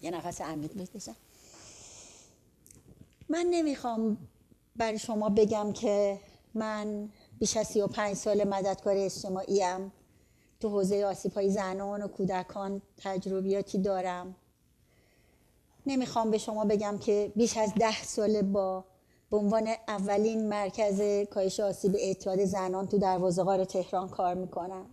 یه نفس عمیق بکشم. من نمیخوام برای شما بگم که من بیش از 35 سال مددکار اجتماعیم، تو حوزه آسیب‌های زنان و کودکان تجربیاتی دارم. نمیخوام به شما بگم که بیش از 10 سال به عنوان اولین مرکز کاهش آسیب اعتیاد زنان تو دروازه‌غار تهران کار میکنم.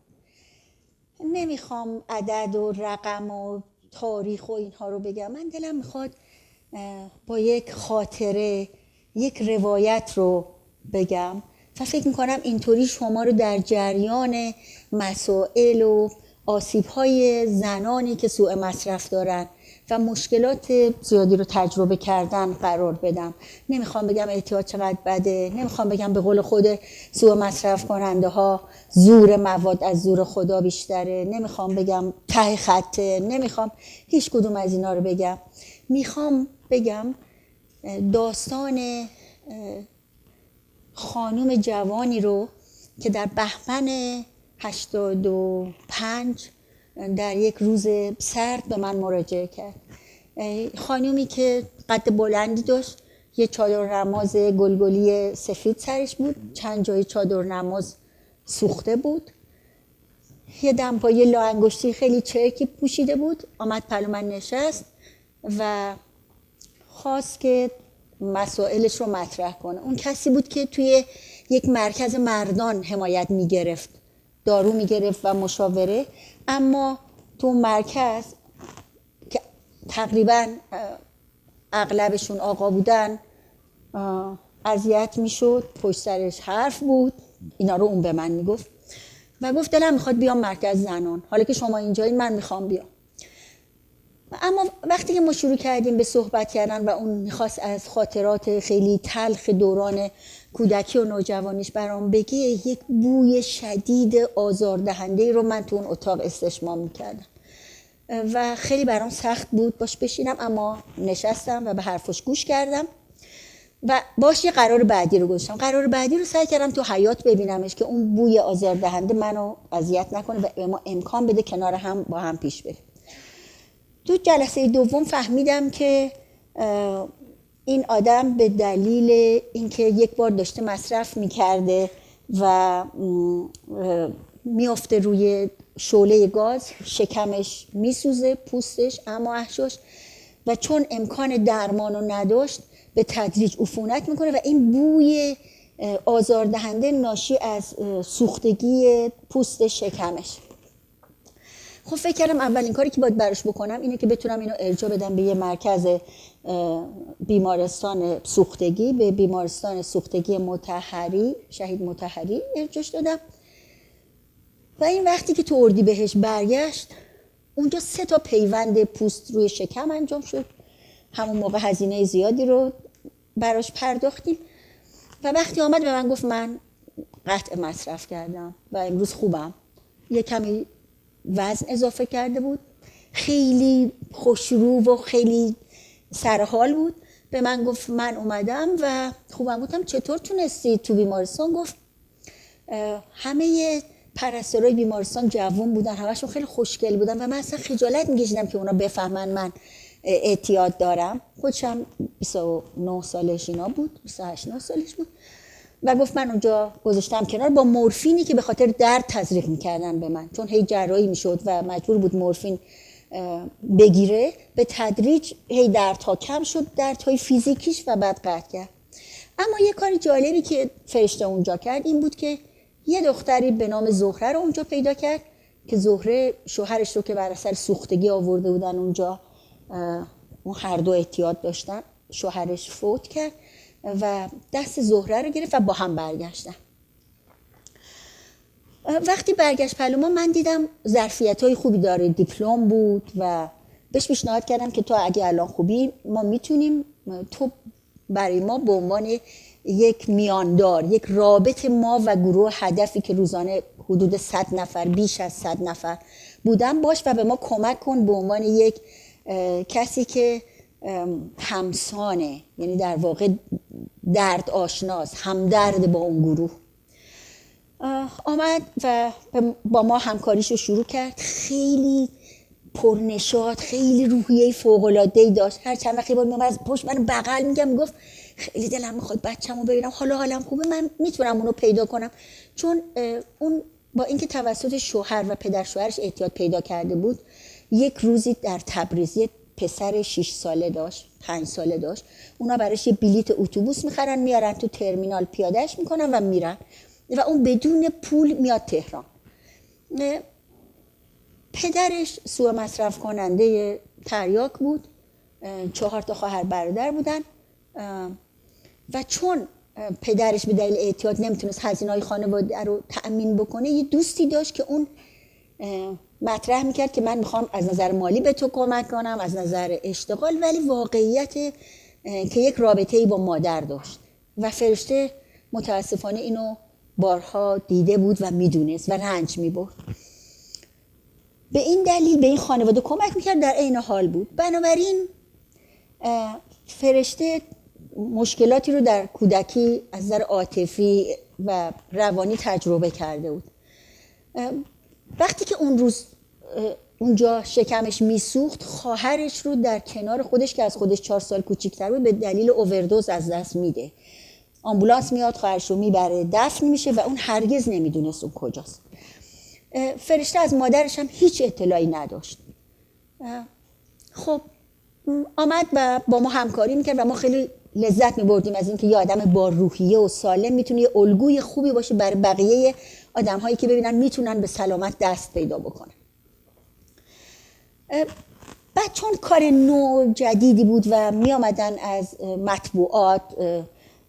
نمیخوام عدد و رقم و تاریخ و اینها رو بگم. من دلم میخواد با یک خاطره، یک روایت رو بگم و فکر میکنم اینطوری شما رو در جریان مسائل و آسیب‌های زنانی که سوء مصرف دارن و مشکلات زیادی رو تجربه کردن قرار بدم. نمیخوام بگم اعتیاد چقدر بده، نمیخوام بگم به قول خود سوء مصرف کننده ها زور مواد از زور خدا بیشتره، نمیخوام بگم ته خطه، نمیخوام هیچ کدوم از اینا رو بگم. میخوام بگم داستان خانم جوانی رو که در بهمن 85 در یک روز سرد به من مراجعه کرد. خانومی که قد بلندی داشت، یه چادر نماز گلگلی سفید سرش بود، چند جای چادر نماز سوخته بود، یه دمپایی لاانگشتی خیلی چرکی پوشیده بود. آمد پلو من نشست و خواست که مسائلش رو مطرح کنه. اون کسی بود که توی یک مرکز مردان حمایت میگرفت، دارو میگرفت و مشاوره، اما تو مرکز که تقریبا اغلبشون آقا بودن اذیت میشد، پشت سرش حرف بود. اینا رو اون به من میگفت و گفت دلم میخواد بیام مرکز زنان، حالا که شما اینجایین من میخوام بیام. اما وقتی که ما شروع کردیم به صحبت کردن و اون میخواست از خاطرات خیلی تلخ دوران کودکی و نوجوانیش برام بگه، یک بوی شدید آزاردهنده رو من تو اون اتاق استشمام میکردم و خیلی برام سخت بود باش بشینم، اما نشستم و به حرفش گوش کردم و باش یه قرار بعدی رو گذاشتم. قرار بعدی رو سعی کردم تو حیاط ببینمش که اون بوی آزاردهنده منو اذیت نکنه و به ما امکان بده کنار هم با هم پیش بریم. تو جلسه دوم فهمیدم که این آدم به دلیل اینکه یک بار داشته مصرف میکرده و میافته روی شعله گاز، شکمش میسوزه، پوستش، اما احشاش، و چون امکان درمانو نداشت به تدریج عفونت میکنه و این بوی آزاردهنده ناشی از سوختگی پوست شکمش. خب فکر کردم اولین کاری که باید براش بکنم اینه که بتونم اینو ارجاع بدم به یه مرکز بیمارستان سوختگی، به بیمارستان سوختگی مطهری، شهید مطهری ارجاعش دادم. و این وقتی که تو اردیبهشت برگشت، اونجا 3 تا پیوند پوست روی شکم انجام شد. همون موقع هزینه زیادی رو براش پرداختیم و وقتی آمد به من گفت من قطع مصرف کردم و امروز خوبم. یه کمی وزن اضافه کرده بود، خیلی خوشرو و خیلی سرحال بود. به من گفت من اومدم و خوبم. بودم چطور تونستی تو بیمارستان؟ گفت همه پرستارای بیمارستان جوان بودن، همشون خیلی خوشگل بودن و من اصلا خجالت میکشیدم که اونا بفهمن من اعتیاد دارم. خودشم 29 سالش اینا بود، 28 سالش بود و گفت من اونجا گذاشتم کنار با مورفینی که به خاطر درد تزریق میکردن به من، چون هی جراحی میشد و مجبور بود مورفین بگیره. به تدریج هی دردها کم شد، دردهای فیزیکیش، و بعد قطع کرد. اما یه کار جالبی که فرشته اونجا کرد این بود که یه دختری به نام زهره رو اونجا پیدا کرد که زهره شوهرش رو که بر اثر سوختگی آورده بودن اونجا، اون هر دو اعتیاد داشتن، شوهرش فوت کرد و دست زهره رو گرفت و با هم برگشتن. وقتی برگشت پلوما من دیدم ظرفیت‌های خوبی داره، دیپلم بود و بهش پیشنهاد کردم که تو اگه الان خوبی ما میتونیم تو برای ما به عنوان یک میاندار، یک رابط ما و گروه هدفی که روزانه حدود 100 نفر، بیش از 100 نفر بودن باش و به ما کمک کن به عنوان یک کسی که همسانه، یعنی در واقع درد آشناس، همدرد با اون گروه. آمد و با ما همکاریشو شروع کرد. خیلی پرنشاط، خیلی روحیه فوق‌العاده‌ای داشت. هر چند وقتی بود میومد از پشت من بغل میگفت خیلی دلم میخواد بچه‌مو ببینم، حالم خوبه، من میتونم اونو پیدا کنم. چون اون با اینکه توسط شوهر و پدر شوهرش اعتیاد پیدا کرده بود، یک روزی در تبریز یه پسر 6 ساله داشت، 5 ساله داشت، اونا براش یه بلیت اتوبوس میخرن میارن تو ترمینال، پیادهش میکنن و میرن و اون بدون پول میاد تهران. پدرش سوء مصرف کننده تریاک بود، 4 تا خواهر برادر بودن و چون پدرش به دلیل اعتیاد نمیتونست هزینه‌های خانواده رو تأمین بکنه، یه دوستی داشت که اون مطرح میکرد که من میخوام از نظر مالی به تو کمک کنم، از نظر اشتغال، ولی واقعیت که یک رابطه‌ای با مادر داشت و فرشته متاسفانه اینو بارها دیده بود و میدونست و رنج میبرد. به این دلیل به این خانواده کمک میکرد، در عین حال بود. بنابراین فرشته مشکلاتی رو در کودکی از نظر عاطفی و روانی تجربه کرده بود. وقتی که اون روز اونجا شکمش میسوخت، خواهرش رو در کنار خودش که از خودش 4 سال کوچیک‌تر بود به دلیل اووردوز از دست میده. آمبولانس میاد، خواهرش رو میبره، دفن میشه و اون هرگز نمیدونست اون کجاست. فرشته از مادرش هم هیچ اطلاعی نداشت. خب آمد و با ما همکاری میکرد و ما خیلی لذت میبردیم از اینکه یه آدم با روحیه و سالم میتونه یه الگوی خوبی باشه برای بقیه آدم‌هایی که ببینن میتونن به سلامت دست پیدا بکنن. بعد چون کار نو جدیدی بود و میامدن از مطبوعات،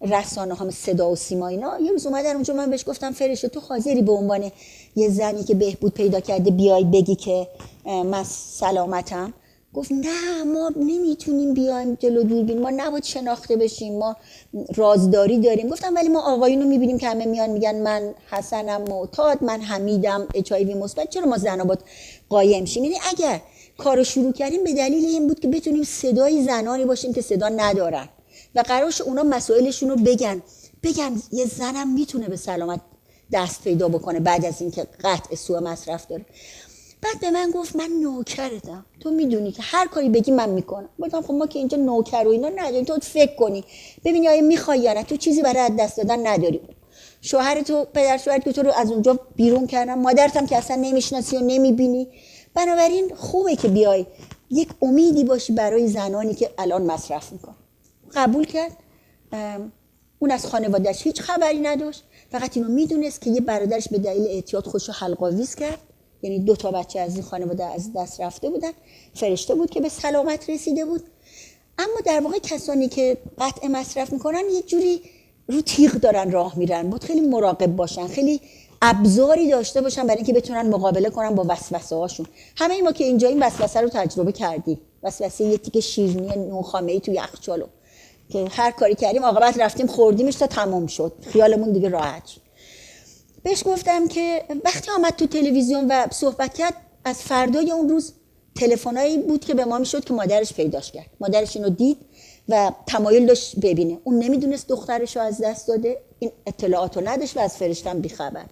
رسانه هم صدا و سیما اینا، یه روز اومدن اونجا، من بهش گفتم فرشته تو حاضری به عنوان یه زنی که بهبود پیدا کرده بیای بگی که من سلامتم؟ گفت نه ما نمیتونیم بیایم جلو دوربین، ما نباید شناخته بشیم، ما رازداری داریم. گفتم ولی ما آقایون رو میبینیم که همه میان میگن من حسنم معتاد، من حمیدم HIV مثبت، چرا ما زنا باید قایم شیم؟ یعنی اگر کارو شروع کردیم به دلیل این بود که بتونیم صدای زنانی باشیم که صدا ندارن و قرارش اونا مسائلشون رو بگن یه زنم میتونه به سلامت دست پیدا بکنه بعد از اینکه قطع سوء مصرف داره. بعد به من گفت من نوکرتم، تو میدونی که هر کاری بگی من میکنم. گفتم خب ما که اینجا نوکر و اینا نداریم، تو فکر کنی ببینی آیا میخوای یا نه، تو چیزی برای از دست دادن نداری. شوهر تو، پدر شوهر تو رو از اونجا بیرون کردن، مادرت هم که اصلا نمیشناسی و نمیبینی. بنابراین خوبه که بیای یک امیدی باشی برای زنانی که الان مصرف میکنن. قبول کرد. اون از خانواده‌اش هیچ خبری نداشت، فقط اینو میدونست که یه برادرش به دلیل اعتیاد خودشو حلق‌آویز کرد، یعنی 2 تا بچه از این خانواده از دست رفته بودن. فرشته بود که به سلامت رسیده بود. اما در واقع کسانی که قطع مصرف میکنن یه جوری رو تیغ دارن راه میرن، باید خیلی مراقب باشن، خیلی ابزاری داشته باشن برای اینکه بتونن مقابله کنن با وسوسه هاشون. همه ما که اینجا این وسوسه رو تجربه کردیم، وسوسه یه تیکه شیرینی نونخامه‌ای تو یخچالو که هر کاری کردیم عاقبت رفتیم خوردیمش تا تمام شد، خیالمون دیگه راحت شد. بهش گفتم که وقتی آمد تو تلویزیون و صحبت کرد، از فردای اون روز تلفنایی بود که به ما میشد که مادرش پیداش کرد. مادرش اینو دید و تمایل داشت ببینه. اون نمیدونست دخترش رو از دست داده، این اطلاعاتو نداشت و از فرشتم بیخبر.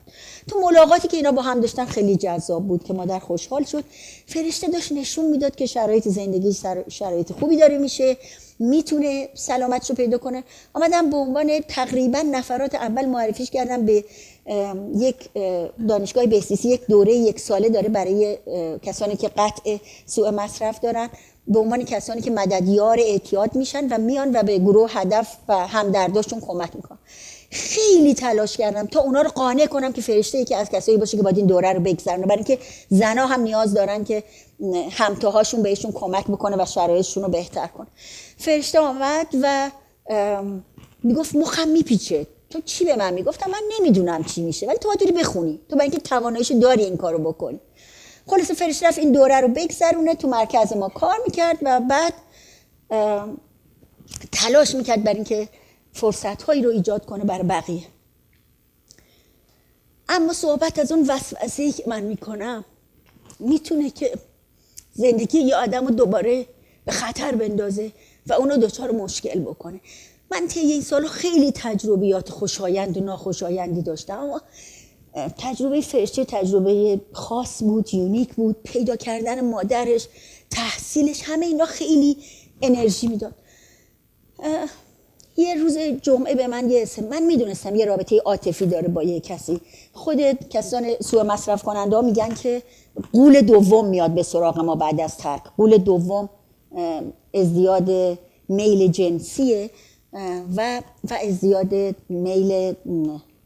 تو ملاقاتی که اینا با هم داشتن خیلی جذاب بود که مادر خوشحال شد. فرشته داشت نشون میداد که شرایط زندگی شرایط خوبی داره میشه، میتونه سلامتش رو پیدا کنه. آمدم به عنوان تقریبا نفرات اول معرفیش کردم به یک دانشگاه بهزیستی، یک دوره 1 ساله داره برای کسانی که قطع سوء مصرف دارن، به عنوان کسانی که مددیار اعتیاد میشن و میان و به گروه هدف و همدرداشون کمک میکنن. خیلی تلاش کردم تا اونا رو قانع کنم که فرشته یکی از کسایی باشه که باید این دوره رو بگذرونه، برای اینکه زنا هم نیاز دارن که همتاهاشون بهشون کمک بکنه و شرایطشون رو بهتر کنه. فرشته آمد و میگفت مخم میپیچه، تو چی به من میگفتم؟ من نمیدونم چی میشه، ولی تو باید بری بخونی، تو برای اینکه تواناییش داری این کارو بکنی. خلاص فرشته رفت این دوره رو بگذرونه، تو مرکز ما کار میکرد و بعد تلاش میکرد برای اینکه فرصت‌هایی رو ایجاد کنه برای بقیه. اما صحبت از اون وسوسه‌ای که من میکنم میتونه که زندگی یه آدم رو دوباره به خطر بندازه و اونو دچار مشکل بکنه. من طی این سال خیلی تجربیات خوشایند و ناخوشایندی داشتم، اما تجربه فرشته تجربه خاص بود، یونیک بود. پیدا کردن مادرش، تحصیلش، همه اینا خیلی انرژی میداد. یه روز جمعه به من من میدونستم یه رابطه عاطفی داره با یه کسی. خود کسان سوء مصرف کننده ها میگن که غول دوم میاد به سراغ ما بعد از ترک. غول دوم ازدیاد میل جنسیه و ازدیاد میل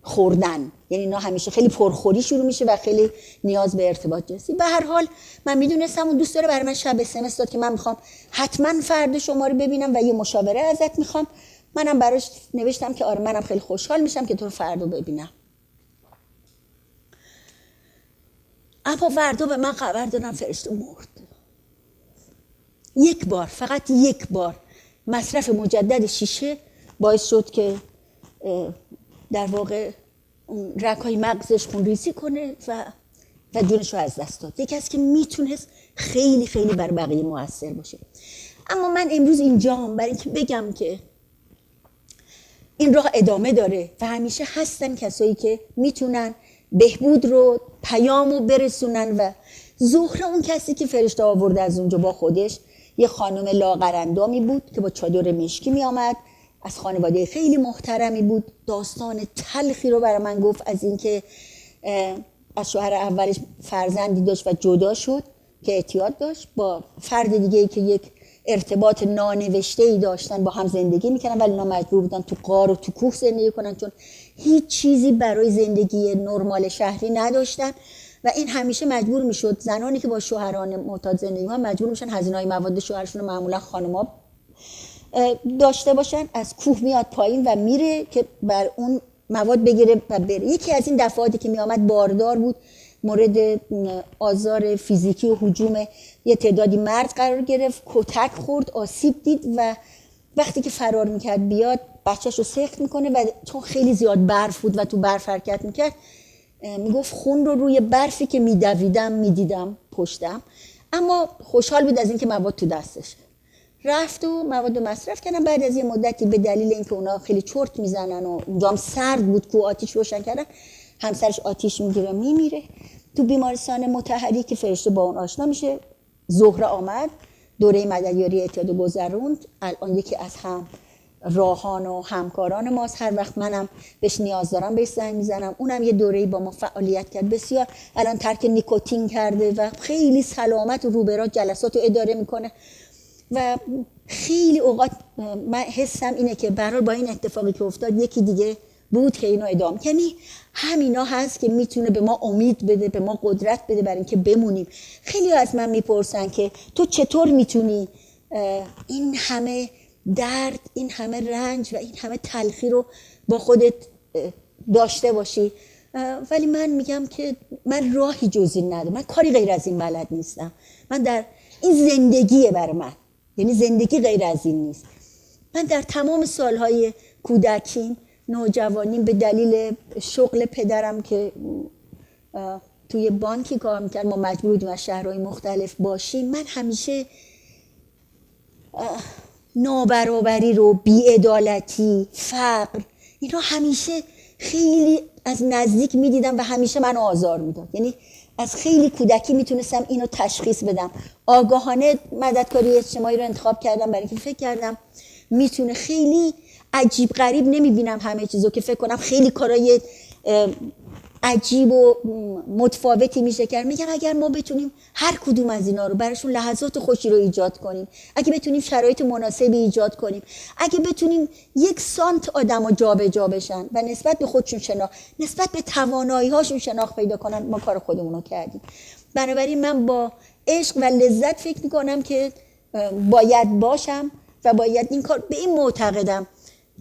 خوردن. یعنی اینا همیشه خیلی پرخوری شروع میشه و خیلی نیاز به ارتباط جنسی. به هر حال من میدونستم اون دوست داره برای من شب SMS داد که من میخوام حتما فردا شما رو ببینم و یه مشاوره ازت میخوام. منم براش نوشتم که آره منم خیلی خوشحال میشم که تو رو فردا ببینم. اما فردا به من خبر دادن فرشته مرد. یک بار، فقط یک بار مصرف مجدد شیشه باعث شد که در واقع رگ‌های مغزش خونریزی کنه و جونش رو از دست داد. یک کسی که میتونست خیلی خیلی بر بقیه مؤثر باشه. اما من امروز اینجام برای اینکه بگم که این راه ادامه داره و همیشه هستن کسایی که میتونن بهبود رو پیامو برسونن. و زهره اون کسی که فرشته آورده از اونجا با خودش یه خانم لاغرندامی بود که با چادر مشکی می آمد، از خانواده خیلی محترمی بود. داستان تلخی رو برای من گفت از اینکه از شوهر اولش فرزندی داشت و جدا شد که اعتیاد داشت، با فرد دیگه‌ای که یک ارتباط نانوشته‌ای داشتن با هم زندگی می‌کردن، ولی اینا مجبور بودن تو غار و تو کوه زندگی کنن چون هیچ چیزی برای زندگی نرمال شهری نداشتن. و این همیشه مجبور میشد زنانی که با شوهران معتاد زندگی می‌کنن مجبور میشن هزینه‌های مواد شوهرشون رو معمولا خانم‌ها داشته باشن. از کوه میاد پایین و میره که بر اون مواد بگیره و بره. یکی از این دفعاتی که میآمد باردار بود، مورد آزار فیزیکی و هجوم یه تعدادی مرد قرار گرفت، کتک خورد، آسیب دید و وقتی که فرار میکرد بیاد بچه‌شو سخت میکنه و چون خیلی زیاد برف بود و تو برف حرکت میکرد میگفت خون رو روی برفی که میدویدم میدیدم پشتم. اما خوشحال بود از اینکه مواد تو دستش. رفت و مواد مصرف کردن. بعد از یه مدتی به دلیل اینکه اونا خیلی چرت میزنن و اونجا هم سرد بود که آتیش روشن کردن، همسرش آتیش میگیره میمیره. تو بیمارستان مطهری که فرشته با اون آشنا میشه، زهره آمد دوره مددیاری اعتیاد گذروند. الان یکی از هم راهان و همکاران ماست. هر وقت منم بهش نیاز دارم بهش زنگ میزنم. اونم یه دوره‌ای با ما فعالیت کرد بسیار. الان ترک نیکوتین کرده و خیلی سلامت و روبرا جلسات رو اداره میکنه. و خیلی اوقات من حسم اینه که برای با این اتفاقی که افتاد یکی دیگه بود که اینو ادامه. یعنی همینا هست که میتونه به ما امید بده، به ما قدرت بده برای اینکه بمونیم. خیلی از من میپرسن که تو چطور میتونی این همه درد، این همه رنج و این همه تلخی رو با خودت داشته باشی؟ ولی من میگم که من راهی جز این ندارم، من کاری غیر از این بلد نیستم. من در این زندگیه برای من، یعنی زندگی غیر از این نیست. من در تمام سالهای کودکیم، نوجوانیم، به دلیل شغل پدرم که توی بانکی کار میکرد، ما مجبور بودیم از شهرهای مختلف باشیم. من همیشه نابرابری رو، بی‌عدالتی، فقر، اینا همیشه خیلی از نزدیک میدیدم و همیشه من آزار میداد. یعنی از خیلی کودکی میتونستم اینو تشخیص بدم. آگاهانه مددکاری اجتماعی رو انتخاب کردم برای اینکه فکر کردم میتونه خیلی عجیب غریب نمیبینم همه چیزو که فکر کنم خیلی کارای عجیب و متفاوتی میشه کرد. میگم اگر ما بتونیم هر کدوم از اینا رو براشون لحظات خوشی رو ایجاد کنیم، اگه بتونیم شرایط مناسبی ایجاد کنیم، اگه بتونیم 1 سانت آدم‌ها جابجا بشن و نسبت به خودشون نسبت به توانایی‌هاشون شناخت پیدا کنن، ما کار خودمون رو کردیم. بنابراین من با عشق و لذت فکر میکنم که باید باشم و باید این کار. به این معتقدم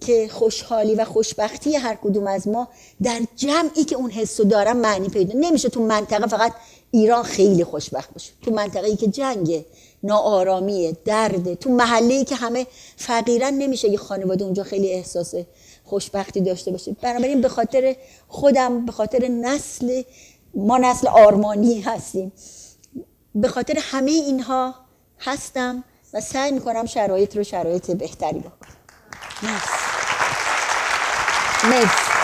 که خوشحالی و خوشبختی هر کدوم از ما در جمعی که اون حسو دارم معنی پیدا نمیشه. تو منطقه فقط ایران خیلی خوشبخت باشه، تو منطقه‌ای که جنگ، ناآرامی، درد، تو محله‌ای که همه فقیرن نمیشه یه خانواده اونجا خیلی احساس خوشبختی داشته باشه. بنابراین به خاطر خودم، به خاطر ما نسل آرمانی هستیم، به خاطر همه اینها هستم و سعی میکنم شرایط بهتری بکنم. مرسی.